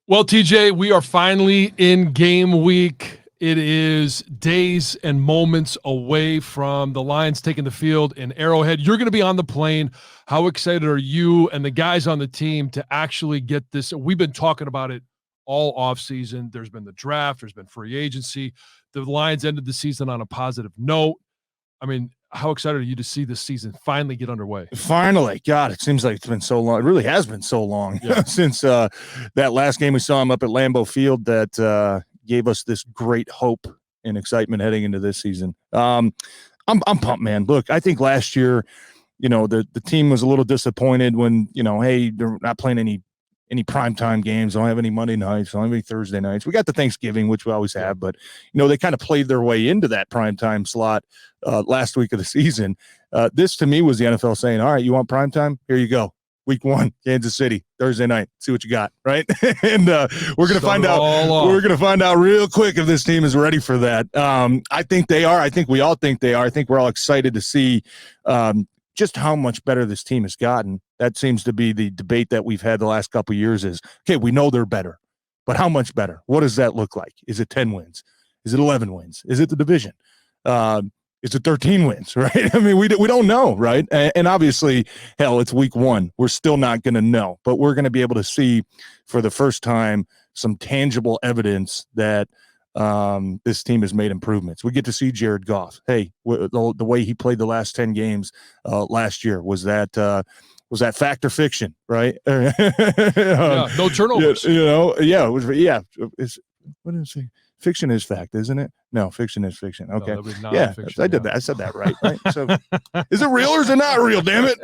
Well, TJ, we are finally in game week. It is days and moments away from the Lions taking the field in Arrowhead. You're going to be on the plane. How excited are you and the guys on the team to actually get this? We've been talking about it all offseason. There's been the draft. There's been free agency. The Lions ended the season on a positive note. I mean, how excited are you to see this season finally get underway? Finally. God, it seems like it's been so long. It really has been so long since that last game we saw him up at Lambeau Field that gave us this great hope and excitement heading into this season. I'm pumped, man. Look, I think last year, the team was a little disappointed when, hey, they're not playing any primetime games. Don't have any Monday nights. Don't have any Thursday nights. We got the Thanksgiving, which we always have, but they kind of played their way into that primetime slot last week of the season. This to me was the NFL saying, all right, you want primetime? Here you go. Week 1, Kansas City, Thursday night. See what you got, right? And we're going to find out. We're going to find out real quick if this team is ready for that. I think they are. I think we all think they are. I think we're all excited to see just how much better this team has gotten. That seems to be the debate that we've had the last couple of years is, okay, we know they're better, but how much better? What does that look like? Is it 10 wins? Is it 11 wins? Is it the division? Is it 13 wins, right? I mean, we don't know, right? And obviously, hell, it's week 1. We're still not going to know, but we're going to be able to see for the first time some tangible evidence that this team has made improvements. We get to see Jared Goff. Hey, the way he played the last 10 games last year, was that fact or fiction, right? No turnovers. It was. Yeah, what did it say? Fiction is fact, isn't it? No, fiction is fiction. Okay. No, fiction, I did that. I said that right? So is it real or is it not real, damn it?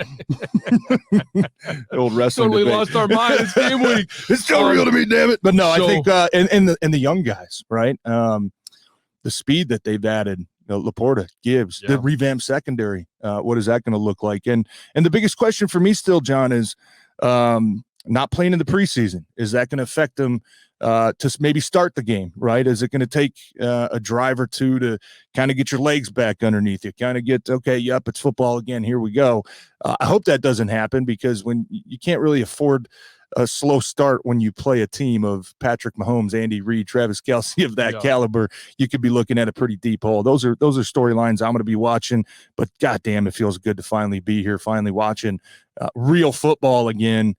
The old wrestling totally debate. Lost our mind. It's game week. It's still real to me, damn it. But no, I think and the young guys, right? The speed that they've added, Laporta, Gibbs, the revamped secondary. What is that going to look like? And the biggest question for me still, John, is not playing in the preseason. Is that going to affect them to maybe start the game, right? Is it going to take a drive or two to kind of get your legs back underneath you, kind of get, okay, yep, it's football again, here we go. I hope that doesn't happen, because when you can't really afford a slow start when you play a team of Patrick Mahomes, Andy Reid, Travis Kelce of that caliber, you could be looking at a pretty deep hole. Those are storylines I'm going to be watching, but goddamn, it feels good to finally be here, finally watching real football again.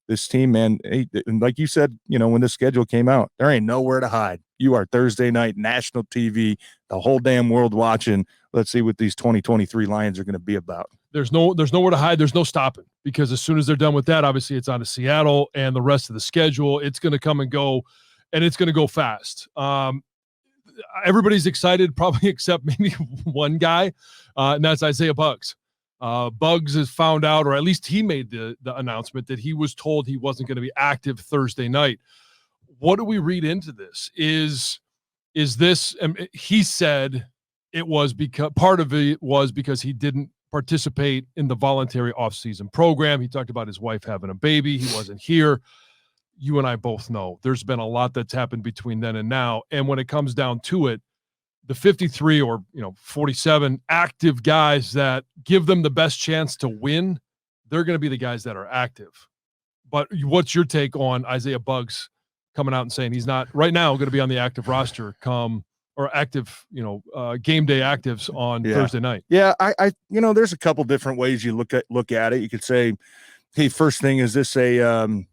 This team, man, like you said, when the schedule came out, there ain't nowhere to hide. You are Thursday night, national TV, the whole damn world watching. Let's see what these 2023 Lions are going to be about. There's nowhere to hide. There's no stopping, because as soon as they're done with that, obviously it's on to Seattle and the rest of the schedule. It's going to come and go, and it's going to go fast. Everybody's excited, probably except maybe one guy, and that's Isaiah Buggs. Buggs has found out, or at least he made the announcement that he was told he wasn't going to be active Thursday night. What do we read into this? Is this, he said it was because part of it was because he didn't participate in the voluntary off-season program. He talked about his wife having a baby. He wasn't here. You and I both know there's been a lot that's happened between then and now. And when it comes down to it, the 53 or 47 active guys that give them the best chance to win, they're going to be the guys that are active. But what's your take on Isaiah Buggs coming out and saying he's not right now going to be on the active roster active, game day actives on Thursday night? Yeah, I there's a couple different ways you look at it. You could say, hey, first thing, is this a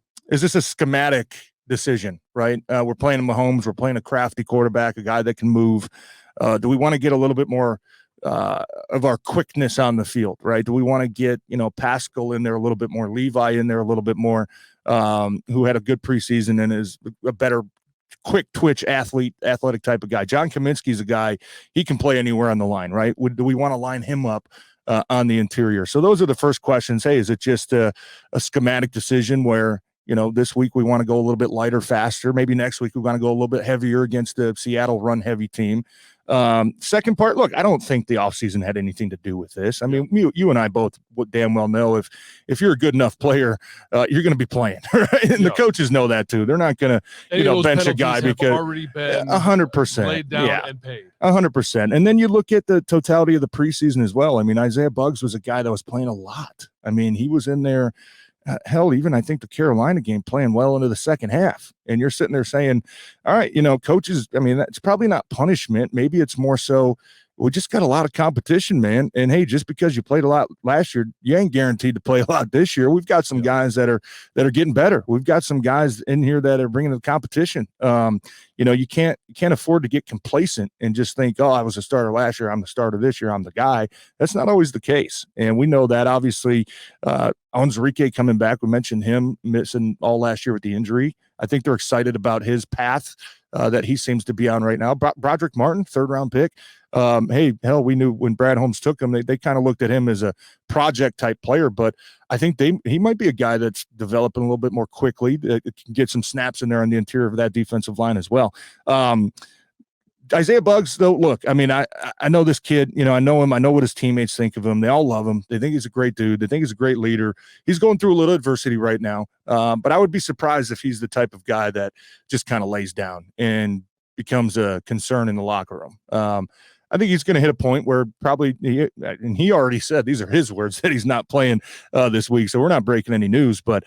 schematic decision, right? We're playing Mahomes, we're playing a crafty quarterback, a guy that can move. Do we want to get a little bit more of our quickness on the field, right? Do we want to get, Pascal in there a little bit more, Levi in there a little bit more, who had a good preseason and is a better quick twitch athletic type of guy? John Kaminsky's a guy, he can play anywhere on the line, right? Do we want to line him up on the interior? So those are the first questions. Hey, is it just a schematic decision where, this week we want to go a little bit lighter, faster. Maybe next week we want to go a little bit heavier against the Seattle run-heavy team. Second part, look, I don't think the offseason had anything to do with this. I mean, you and I both damn well know if you're a good enough player, you're going to be playing, right? And the coaches know that too. They're not going to bench a guy because already been 100% laid down and paid. 100%. And then you look at the totality of the preseason as well. I mean, Isaiah Buggs was a guy that was playing a lot. I mean, he was in there hell, even I think the Carolina game playing well into the second half. And you're sitting there saying, all right, coaches, I mean, that's probably not punishment. Maybe it's more so we just got a lot of competition, man. And hey, just because you played a lot last year, you ain't guaranteed to play a lot this year. We've got some guys that are getting better. We've got some guys in here that are bringing the competition. You can't afford to get complacent and just think, oh, I was a starter last year, I'm the starter this year, I'm the guy. That's not always the case. And we know that, obviously. Onwuzurike coming back, we mentioned him missing all last year with the injury. I think they're excited about his path that he seems to be on right now. Broderick Martin, 3rd-round pick. Hey, hell, we knew when Brad Holmes took him, they kind of looked at him as a project-type player, but I think he might be a guy that's developing a little bit more quickly, that can get some snaps in there on the interior of that defensive line as well. Isaiah Buggs, though, look, I mean, I know this kid, I know him. I know what his teammates think of him. They all love him. They think he's a great dude. They think he's a great leader. He's going through a little adversity right now. But I would be surprised if he's the type of guy that just kind of lays down and becomes a concern in the locker room. I think he's going to hit a point where probably, and he already said, these are his words, that he's not playing this week. So we're not breaking any news, but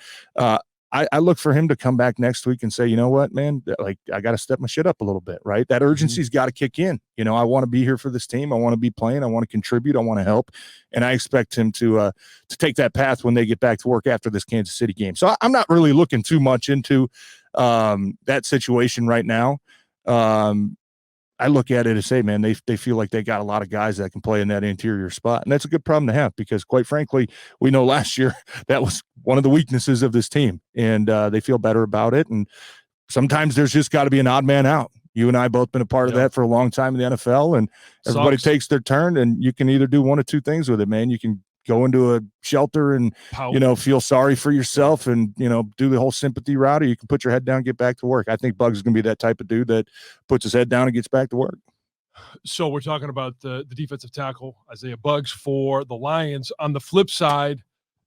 I look for him to come back next week and say, you know what, man, like I got to step my shit up a little bit, right? That urgency's got to kick in. I want to be here for this team. I want to be playing. I want to contribute. I want to help. And I expect him to take that path when they get back to work after this Kansas City game. So I'm not really looking too much into that situation right now. I look at it and say, man, they feel like they got a lot of guys that can play in that interior spot. And that's a good problem to have because, quite frankly, we know last year that was one of the weaknesses of this team. And they feel better about it. And sometimes there's just got to be an odd man out. You and I both been a part of that for a long time in the NFL. And everybody takes their turn. And you can either do one of two things with it, man. You can go into a shelter and, feel sorry for yourself and, do the whole sympathy route, or you can put your head down and get back to work. I think Buggs is going to be that type of dude that puts his head down and gets back to work. So we're talking about the defensive tackle, Isaiah Buggs, for the Lions. On the flip side,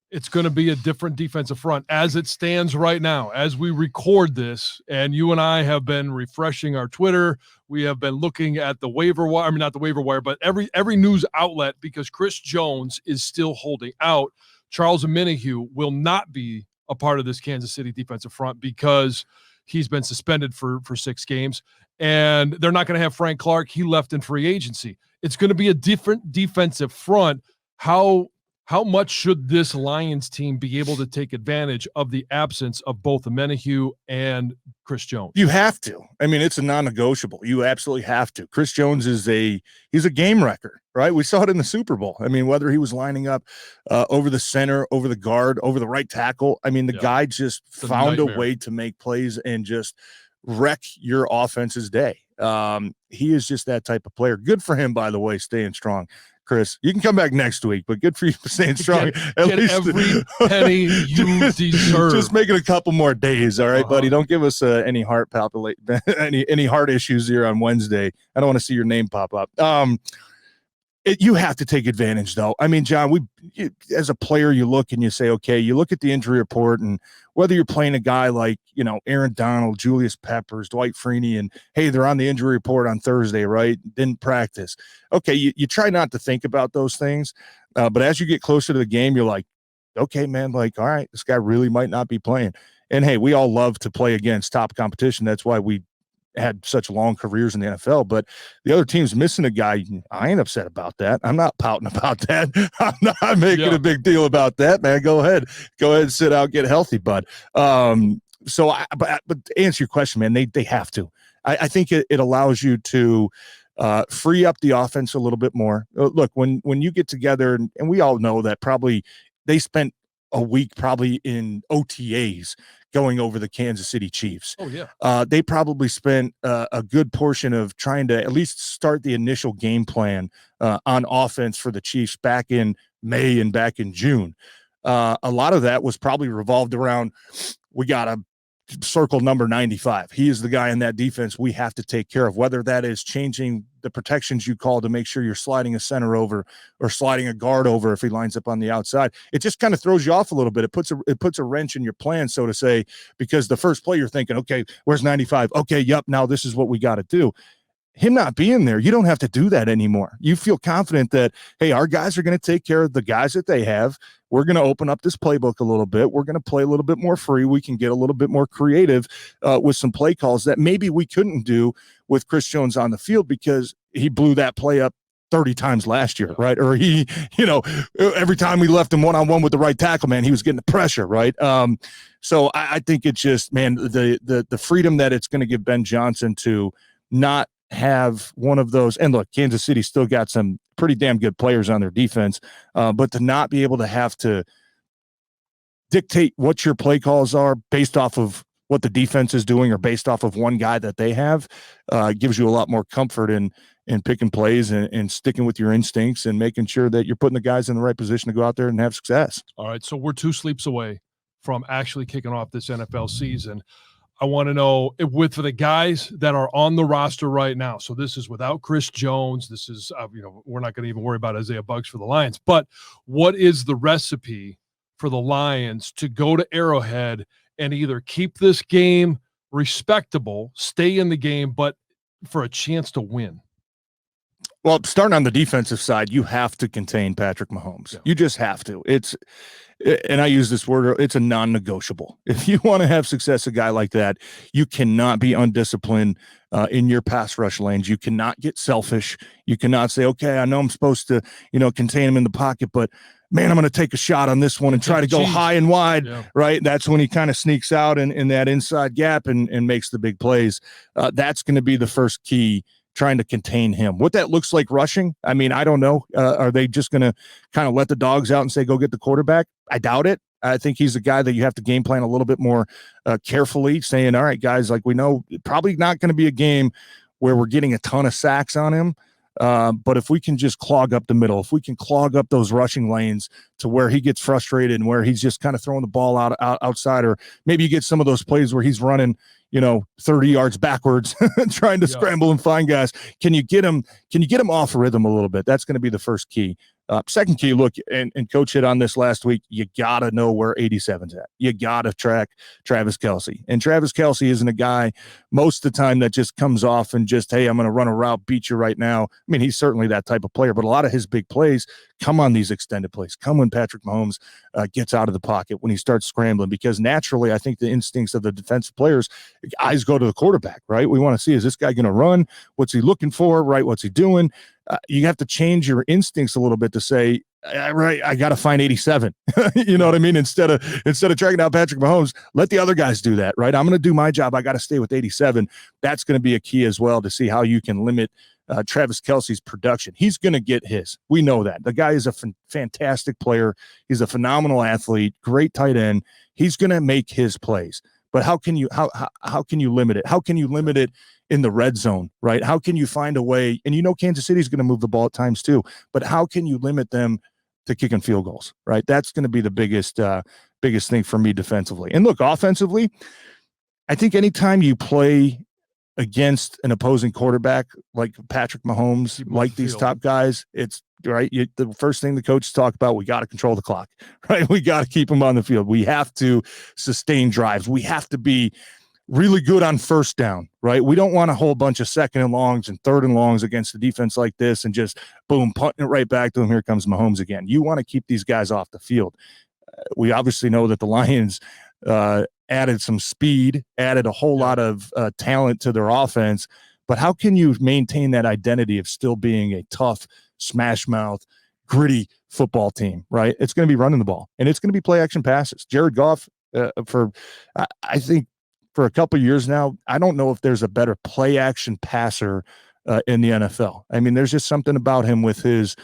it's going to be a different defensive front as it stands right now, as we record this. And you and I have been refreshing our Twitter. We have been looking at the waiver wire. I mean, not the waiver wire, but every news outlet, because Chris Jones is still holding out. Charles Omenihu will not be a part of this Kansas City defensive front because he's been suspended for 6 games. And they're not going to have Frank Clark. He left in free agency. It's going to be a different defensive front. How much should this Lions team be able to take advantage of the absence of both Omenihu and Chris Jones? You have to. I mean, it's a non-negotiable. You absolutely have to. Chris Jones he's a game wrecker, right? We saw it in the Super Bowl. I mean, whether he was lining up over the center, over the guard, over the right tackle. I mean, the guy just found a way to make plays and just wreck your offense's day. He is just that type of player. Good for him, by the way, staying strong. Chris, you can come back next week, but good for you for staying strong. At least every penny you deserve. Just make it a couple more days, all right, buddy? Don't give us any heart any heart issues here on Wednesday. I don't want to see your name pop up. You have to take advantage, though. I mean, John, as a player, you look and you say, okay, you look at the injury report, and whether you're playing a guy like, Aaron Donald, Julius Peppers, Dwight Freeney, and hey, they're on the injury report on Thursday, right? Didn't practice. Okay, you try not to think about those things, but as you get closer to the game, you're like, okay, man, like, all right, this guy really might not be playing. And hey, we all love to play against top competition. That's why we had such long careers in the NFL, but the other team's missing a guy. I ain't upset about that. I'm not pouting about that. I'm not making a big deal about that, man. Go ahead, sit out, get healthy, bud. But to answer your question, man, they have to. I think it allows you to free up the offense a little bit more. Look, when you get together, and we all know that probably they spent a week probably in OTAs going over the Kansas City Chiefs. Oh, yeah. They probably spent a good portion of trying to at least start the initial game plan on offense for the Chiefs back in May and back in June. A lot of that was probably revolved around, we got to circle number 95. He is the guy in that defense we have to take care of, whether that is changing the protections you call to make sure you're sliding a center over or sliding a guard over if he lines up on the outside. It just kind of throws you off a little bit. It puts a wrench in your plan, so to say, because the first play you're thinking, okay, where's 95? Okay, yep, now this is what we got to do. him not being there, you don't have to do that anymore. You feel confident that, hey, our guys are going to take care of the guys that they have. We're going to open up this playbook a little bit. We're going to play a little bit more free. We can get a little bit more creative with some play calls that maybe we couldn't do with Chris Jones on the field because he blew that play up 30 times last year, right? Or he, every time we left him one-on-one with the right tackle, man, he was getting the pressure, right? So I think it's just, man, the freedom that it's going to give Ben Jansen to not have one of those, and look, Kansas City still got some pretty damn good players on their defense, but to not be able to have to dictate what your play calls are based off of what the defense is doing or based off of one guy that they have gives you a lot more comfort in picking plays and sticking with your instincts and making sure that you're putting the guys in the right position to go out there and have success. All right, so we're 2 sleeps away from actually kicking off this NFL season. I want to know for the guys that are on the roster right now. So this is without Chris Jones. This is, we're not going to even worry about Isaiah Buggs for the Lions. But what is the recipe for the Lions to go to Arrowhead and either keep this game respectable, stay in the game, but for a chance to win? Well, starting on the defensive side, you have to contain Patrick Mahomes. Yeah. You just have to. And I use this word, it's a non-negotiable. If you want to have success, a guy like that, you cannot be undisciplined in your pass rush lanes. You cannot get selfish. You cannot say, okay, I know I'm supposed to, contain him in the pocket, but man, I'm going to take a shot on this one and try to go high and wide, right? That's when he kind of sneaks out in that inside gap and makes the big plays. That's going to be the first key, trying to contain him. What that looks like rushing, I mean, I don't know. Are they just going to kind of let the dogs out and say, go get the quarterback? I doubt it. I think he's a guy that you have to game plan a little bit more carefully, saying, all right, guys, like we know probably not going to be a game where we're getting a ton of sacks on him. But if we can just clog up the middle, if we can clog up those rushing lanes to where he gets frustrated and where he's just kind of throwing the ball outside, or maybe you get some of those plays where he's running, 30 yards backwards, trying to scramble and find guys. Can you get him off rhythm a little bit? That's going to be the first key. Second key, look, and Coach hit on this last week, you got to know where 87's at. You got to track Travis Kelce. And Travis Kelce isn't a guy most of the time that just comes off and just, hey, I'm going to run a route, beat you right now. I mean, he's certainly that type of player, but a lot of his big plays come on these extended plays, come when Patrick Mahomes gets out of the pocket, when he starts scrambling, because naturally I think the instincts of the defensive players, eyes go to the quarterback, right? We want to see, is this guy going to run? What's he looking for, right? What's he doing? You have to change your instincts a little bit to say, right, I got to find 87. You know what I mean? Instead of tracking down Patrick Mahomes, let the other guys do that, right? I'm going to do my job. I got to stay with 87. That's going to be a key as well to see how you can limit Travis Kelce's production. He's going to get his. We know that. The guy is a fantastic player. He's a phenomenal athlete, great tight end. He's going to make his plays. But how can you limit it? How can you limit it in the red zone, right? How can you find a way? And Kansas City's going to move the ball at times too, but how can you limit them to kicking field goals, right? That's going to be the biggest thing for me defensively. And look, offensively, I think anytime you play against an opposing quarterback like Patrick Mahomes, like these top guys, it's right. The first thing the coaches talk about, we got to control the clock, right? We got to keep them on the field. We have to sustain drives. We have to be really good on first down, right? We don't want a whole bunch of second and longs and third and longs against the defense like this and just boom, punting it right back to him. Here comes Mahomes again. You want to keep these guys off the field. We obviously know that the Lions added some speed, added a whole lot of talent to their offense, but how can you maintain that identity of still being a tough, smash mouth, gritty football team, right? It's going to be running the ball, and it's going to be play action passes. Jared Goff, I think, for a couple of years now, I don't know if there's a better play action passer in the NFL. I mean, there's just something about him with his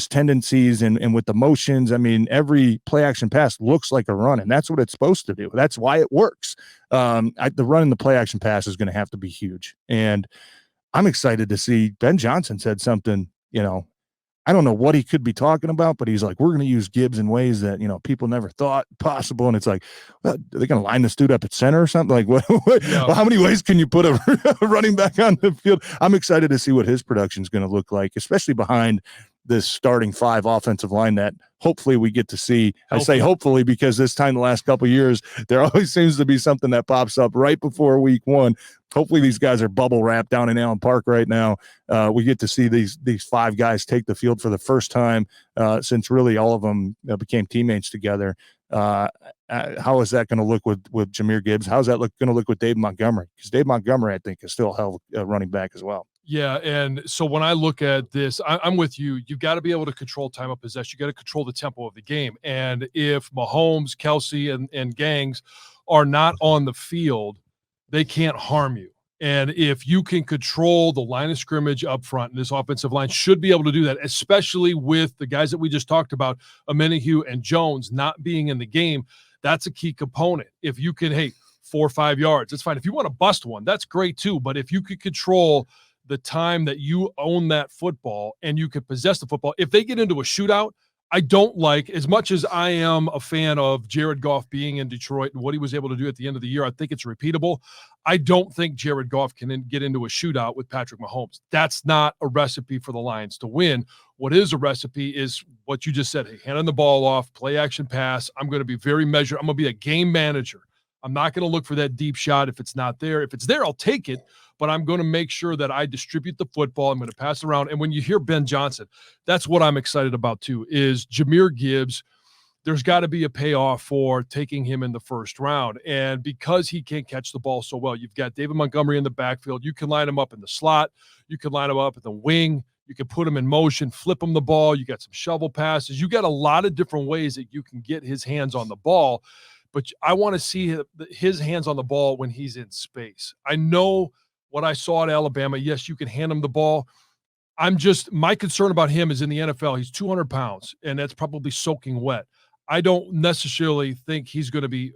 tendencies and with the motions. I mean, every play action pass looks like a run, and that's what it's supposed to do. That's why it works. The run and the play action pass is going to have to be huge. And I'm excited to see Ben Jansen said something, I don't know what he could be talking about, but he's like, we're going to use Gibbs in ways that, people never thought possible. And it's like, well, are they going to line this dude up at center or something? Like, what? Well, how many ways can you put a running back on the field? I'm excited to see what his production is going to look like, especially behind this starting 5 offensive line that hopefully we get to see. I say Healthy. hopefully because this time the last couple of years, there always seems to be something that pops up right before week 1. Hopefully these guys are bubble wrapped down in Allen Park right now. We get to see these 5 guys take the field for the first time since really all of them became teammates together. How is that going to look with Jahmyr Gibbs? How's that going to look with Dave Montgomery? Because Dave Montgomery, I think, is still a hell of a running back as well. Yeah, and so when I look at this, I'm with you. You've got to be able to control time of possession. You got to control the tempo of the game. And if Mahomes, Kelsey, and Gangs are not on the field, they can't harm you. And if you can control the line of scrimmage up front, and this offensive line should be able to do that, especially with the guys that we just talked about, Amenahue and Jones not being in the game, that's a key component. If you can, 4 or 5 yards, that's fine. If you want to bust one, that's great too. But if you could control the time that you own that football and you could possess the football, if they get into a shootout, I don't like, as much as I am a fan of Jared Goff being in Detroit and what he was able to do at the end of the year, I think it's repeatable. I don't think Jared Goff can get into a shootout with Patrick Mahomes. That's not a recipe for the Lions to win. What is a recipe is what you just said. Hey, handing the ball off, play action pass. I'm going to be very measured. I'm going to be a game manager. I'm not going to look for that deep shot if it's not there. If it's there, I'll take it, but I'm going to make sure that I distribute the football. I'm going to pass it around. And when you hear Ben Jansen, that's what I'm excited about too, is Jahmyr Gibbs. There's got to be a payoff for taking him in the first round. And because he can catch the ball so well, you've got David Montgomery in the backfield. You can line him up in the slot. You can line him up at the wing. You can put him in motion, flip him the ball. You got some shovel passes. You got a lot of different ways that you can get his hands on the ball. But I want to see his hands on the ball when he's in space. I know what I saw at Alabama. Yes, you can hand him the ball. My concern about him is in the NFL, he's 200 pounds, and that's probably soaking wet. I don't necessarily think he's going to be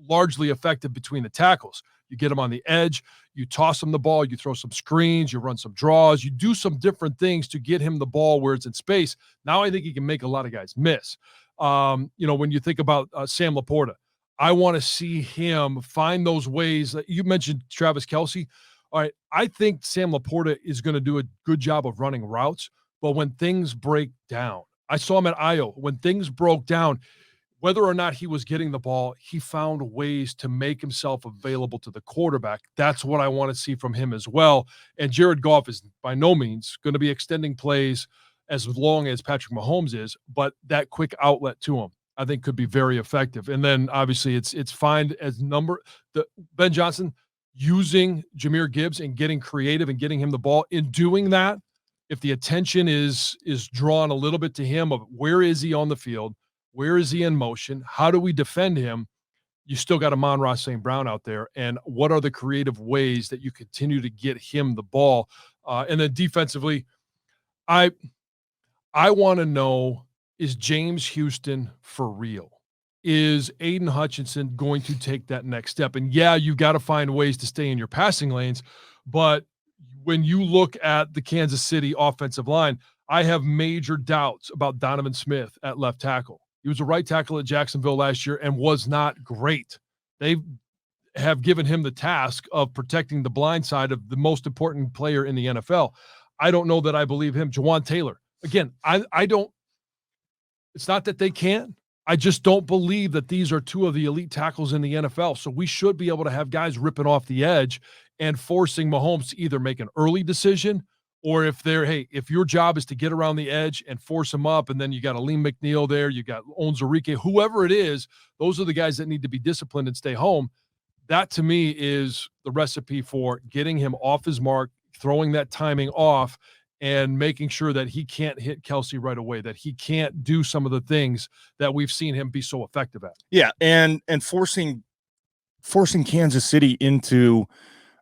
largely effective between the tackles. You get him on the edge, you toss him the ball, you throw some screens, you run some draws, you do some different things to get him the ball where it's in space. Now I think he can make a lot of guys miss. When you think about Sam Laporta, I want to see him find those ways that you mentioned. Travis Kelce. All right. I think Sam Laporta is going to do a good job of running routes, but when things break down, I saw him at Iowa. When things broke down, whether or not he was getting the ball, he found ways to make himself available to the quarterback. That's what I want to see from him as well. And Jared Goff is by no means going to be extending plays as long as Patrick Mahomes is, but that quick outlet to him, I think, could be very effective. And then obviously it's fine as Ben Jansen using Jahmyr Gibbs and getting creative and getting him the ball. In doing that, if the attention is drawn a little bit to him of where is he on the field, where is he in motion, how do we defend him, you still got Amon-Ra St. Brown out there, and what are the creative ways that you continue to get him the ball? And then defensively, I want to know, is James Houston for real? Is Aiden Hutchinson going to take that next step? And yeah, you've got to find ways to stay in your passing lanes. But when you look at the Kansas City offensive line, I have major doubts about Donovan Smith at left tackle. He was a right tackle at Jacksonville last year and was not great. They have given him the task of protecting the blind side of the most important player in the NFL. I don't know that I believe him. Jawan Taylor. Again, I don't, it's not that they can't. I just don't believe that these are two of the elite tackles in the NFL. So we should be able to have guys ripping off the edge and forcing Mahomes to either make an early decision, or if your job is to get around the edge and force him up, and then you got Aleem McNeil there, you got Onwuzurike, whoever it is, those are the guys that need to be disciplined and stay home. That to me is the recipe for getting him off his mark, throwing that timing off, and making sure that he can't hit Kelsey right away, that he can't do some of the things that we've seen him be so effective at. Yeah, and forcing Kansas City into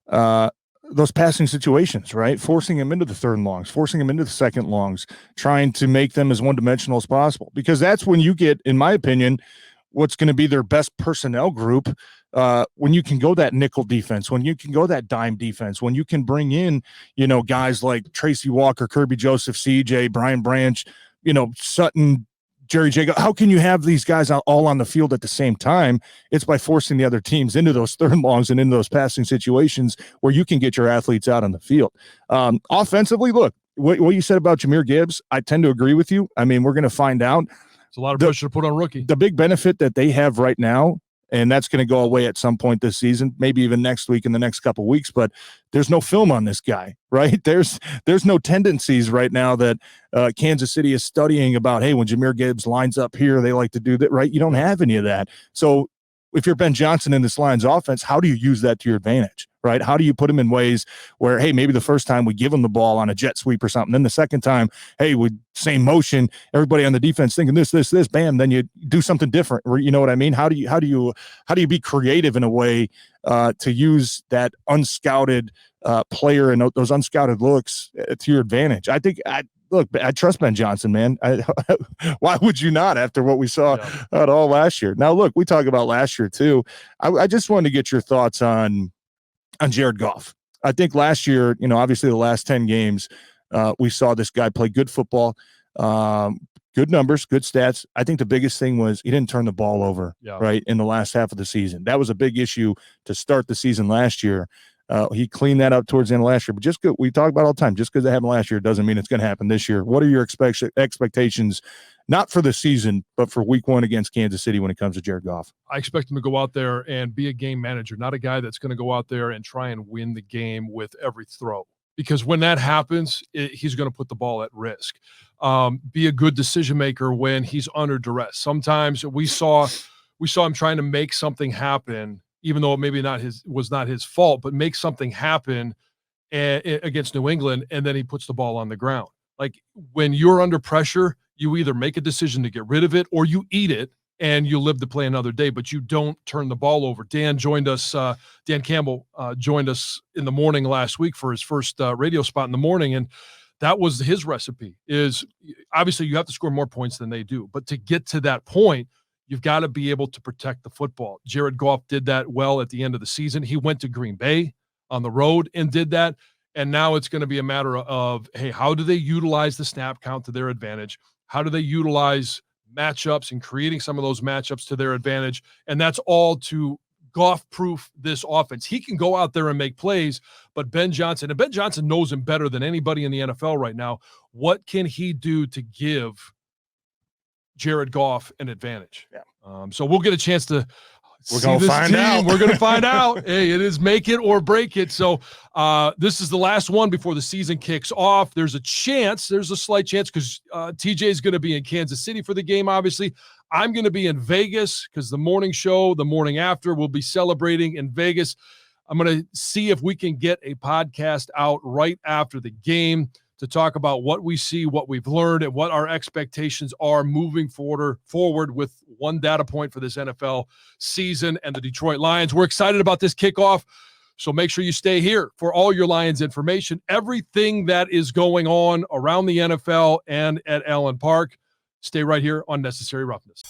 those passing situations, right? Forcing him into the third and longs, forcing him into the second longs, trying to make them as one-dimensional as possible. Because that's when you get, in my opinion, what's going to be their best personnel group, when you can go that nickel defense, when you can go that dime defense, when you can bring in, guys like Tracy Walker, Kirby Joseph, CJ, Brian Branch, Sutton, Jerry Jago. How can you have these guys all on the field at the same time? It's by forcing the other teams into those third and longs and into those passing situations where you can get your athletes out on the field. Offensively, look, what you said about Jahmyr Gibbs, I tend to agree with you. I mean, we're going to find out. It's a lot of pressure to put on a rookie. The big benefit that they have right now, and that's going to go away at some point this season, maybe even next week, in the next couple of weeks, but there's no film on this guy, right? There's no tendencies right now that Kansas City is studying about, hey, when Jahmyr Gibbs lines up here, they like to do that, right? You don't have any of that. So if you're Ben Jansen in this Lions offense, how do you use that to your advantage, right? How do you put him in ways where, hey, maybe the first time we give him the ball on a jet sweep or something, then the second time, hey, with same motion, everybody on the defense thinking this, bam, then you do something different. You know what I mean? How do you be creative in a way to use that unscouted player and those unscouted looks to your advantage? Look, I trust Ben Jansen, man. Why would you not after what we saw out all last year? Now, look, we talk about last year too. I just wanted to get your thoughts on Jared Goff. I think last year, obviously the last 10 games, we saw this guy play good football, good numbers, good stats. I think the biggest thing was he didn't turn the ball over, right, in the last half of the season. That was a big issue to start the season last year. He cleaned that up towards the end of last year, but we talk about all the time, just because it happened last year doesn't mean it's going to happen this year. What are your expectations, not for the season, but for week 1 against Kansas City when it comes to Jared Goff? I expect him to go out there and be a game manager, not a guy that's going to go out there and try and win the game with every throw. Because when that happens, he's going to put the ball at risk. Be a good decision maker when he's under duress. Sometimes we saw him trying to make something happen, even though it maybe was not his fault, but make something happen against New England, and then he puts the ball on the ground. Like, when you're under pressure, you either make a decision to get rid of it or you eat it and you live to play another day, but you don't turn the ball over. Dan Campbell joined us in the morning last week for his first radio spot in the morning, and that was his recipe. Is obviously you have to score more points than they do, but to get to that point, you've got to be able to protect the football. Jared Goff did that well at the end of the season. He went to Green Bay on the road and did that. And now it's going to be a matter of, hey, how do they utilize the snap count to their advantage? How do they utilize matchups and creating some of those matchups to their advantage? And that's all to Goff-proof this offense. He can go out there and make plays, but Ben Jansen knows him better than anybody in the NFL right now. What can he do to give Jared Goff an advantage? So we'll get a chance to We're going to find out. We're going to find out. Hey, it is make it or break it. So this is the last one before the season kicks off. There's a slight chance, because TJ is going to be in Kansas City for the game, obviously. I'm going to be in Vegas because the morning show, the morning after, we'll be celebrating in Vegas. I'm going to see if we can get a podcast out right after the game to talk about what we see, what we've learned, and what our expectations are moving forward with one data point for this NFL season and the Detroit Lions. We're excited about this kickoff, so make sure you stay here for all your Lions information, everything that is going on around the NFL and at Allen Park. Stay right here on Necessary Roughness.